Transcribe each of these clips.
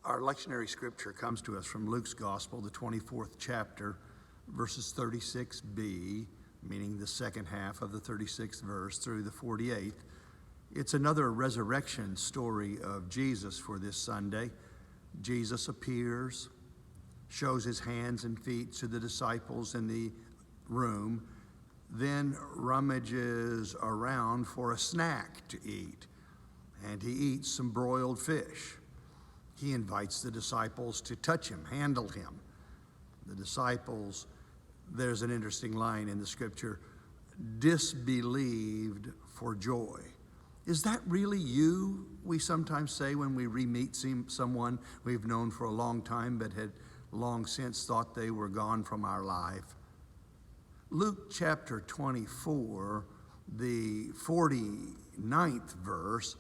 Our lectionary scripture comes to us from Luke's Gospel, the 24th chapter, verses 36b, meaning the second half of the 36th verse through the 48th. It's another resurrection story of Jesus for this Sunday. Jesus appears, shows his hands and feet to the disciples in the room, then rummages around for a snack to eat, and he eats some broiled fish. He invites the disciples to touch him, handle him. The disciples, there's an interesting line in the scripture, disbelieved for joy. Is that really you? We sometimes say when we re-meet someone we've known for a long time but had long since thought they were gone from our life. Luke chapter 24, the 49th verse,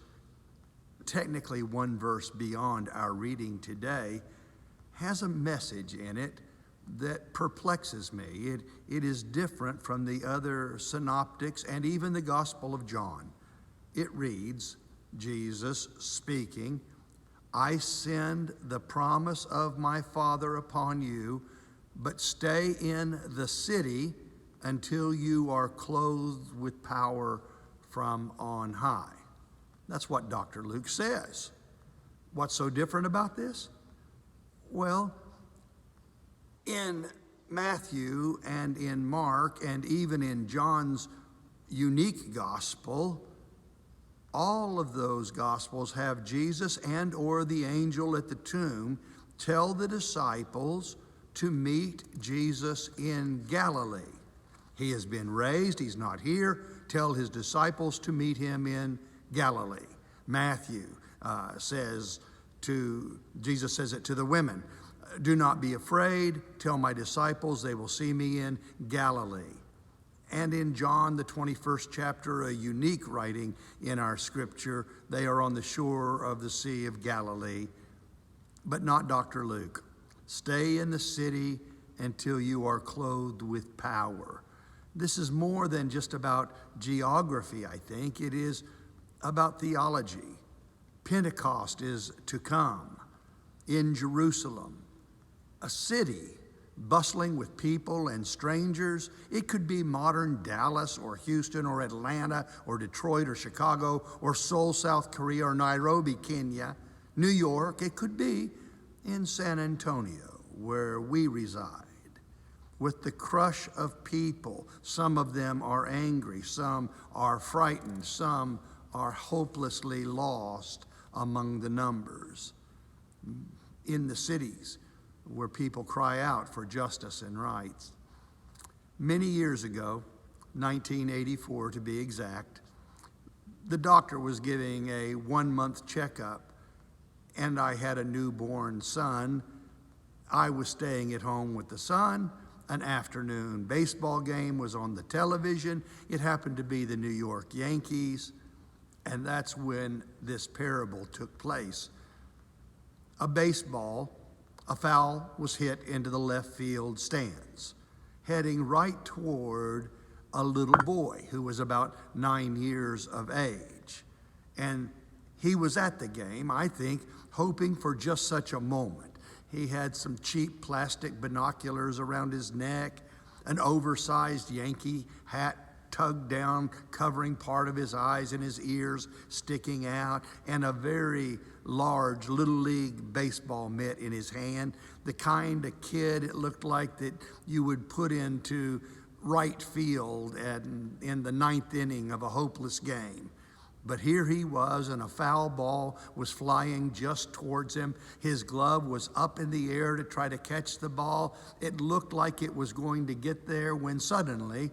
technically one verse beyond our reading today, has a message in it that perplexes me. It is different from the other synoptics and even the Gospel of John. It reads, Jesus speaking, I send the promise of my Father upon you, but stay in the city until you are clothed with power from on high. That's what Dr. Luke says. What's so different about this? Well, in Matthew and in Mark and even in John's unique gospel, all of those gospels have Jesus and or the angel at the tomb tell the disciples to meet Jesus in Galilee. He has been raised, he's not here. Tell his disciples to meet him in Galilee. Matthew Jesus says it to the women, do not be afraid, tell my disciples they will see me in Galilee. And in John, the 21st chapter, a unique writing in our scripture, they are on the shore of the Sea of Galilee, but not Dr. Luke. Stay in the city until you are clothed with power. This is more than just about geography, I think. It is about theology. Pentecost is to come in Jerusalem, a city bustling with people and strangers. It could be modern Dallas or Houston or Atlanta or Detroit or Chicago or Seoul, South Korea or Nairobi, Kenya, New York. It could be in San Antonio, where we reside, with the crush of people. Some of them are angry, some are frightened, some are hopelessly lost among the numbers. In the cities where people cry out for justice and rights. Many years ago, 1984 to be exact, the doctor was giving a 1-month checkup, and I had a newborn son. I was staying at home with the son. An afternoon baseball game was on the television. It happened to be the New York Yankees, and that's when this parable took place. A foul was hit into the left field stands, heading right toward a little boy who was about 9 years of age. And he was at the game, I think, hoping for just such a moment. He had some cheap plastic binoculars around his neck, an oversized Yankee hat tugged down, covering part of his eyes and his ears sticking out, and a very large Little League baseball mitt in his hand, the kind of kid it looked like that you would put into right field in the 9th inning of a hopeless game. But here he was, and a foul ball was flying just towards him. His glove was up in the air to try to catch the ball. It looked like it was going to get there when suddenly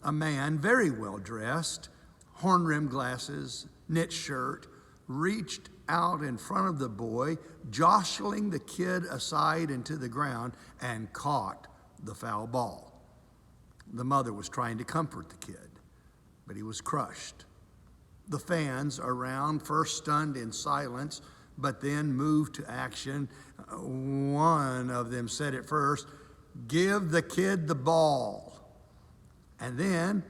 a man, very well dressed, horn-rimmed glasses, knit shirt, reached out in front of the boy, jostling the kid aside into the ground, and caught the foul ball. The mother was trying to comfort the kid, but he was crushed. The fans around, first stunned in silence, but then moved to action. One of them said at first, "Give the kid the ball." And then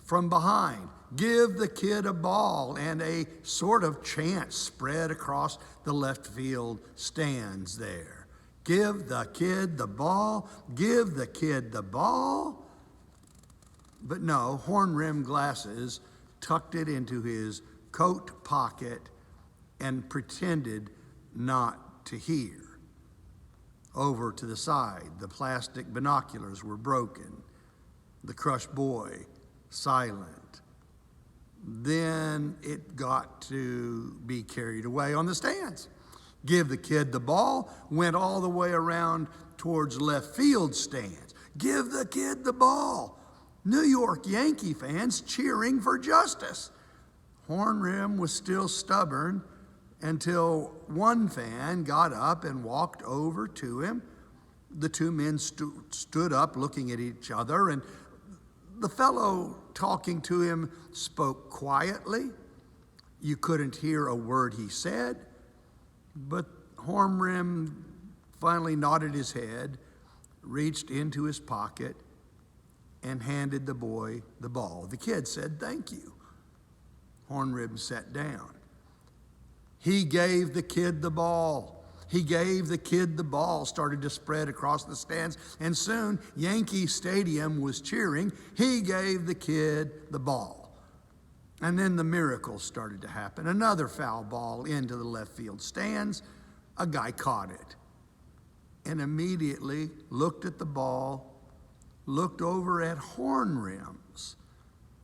from behind, Give the kid a ball. And a sort of chant spread across the left field stands there. Give the kid the ball. Give the kid the ball. But no, horn-rimmed glasses tucked it into his coat pocket and pretended not to hear. Over to the side, the plastic binoculars were broken. The crushed boy silent. Then it got to be carried away on the stands. Give the kid the ball went all the way around towards left field stands. Give the kid the ball. New York Yankee fans cheering for justice. Hornrim was still stubborn until one fan got up and walked over to him. The two men stood up looking at each other, and the fellow talking to him spoke quietly. You couldn't hear a word he said, but Hornrim finally nodded his head, reached into his pocket, and handed the boy the ball. The kid said, "Thank you." Hornrim sat down. He gave the kid the ball. He gave the kid the ball, started to spread across the stands, and soon Yankee Stadium was cheering. He gave the kid the ball. And then the miracle started to happen. Another foul ball into the left field stands. A guy caught it and immediately looked at the ball, looked over at Hornrim's,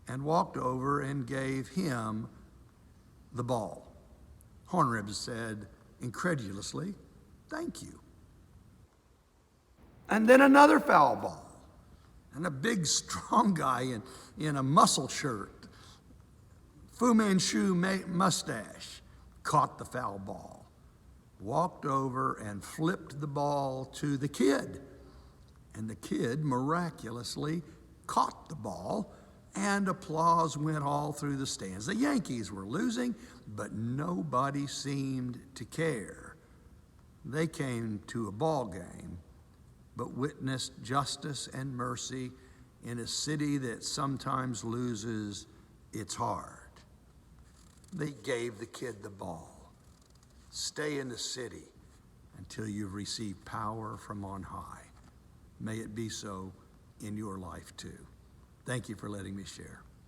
and walked over and gave him the ball. Hornrim said incredulously, "Thank you." And then another foul ball, and a big strong guy in a muscle shirt, Fu Manchu mustache, caught the foul ball, walked over and flipped the ball to the kid. And the kid miraculously caught the ball, and applause went all through the stands. The Yankees were losing, but nobody seemed to care. They came to a ball game, but witnessed justice and mercy in a city that sometimes loses its heart. They gave the kid the ball. Stay in the city until you've received power from on high. May it be so in your life too. Thank you for letting me share.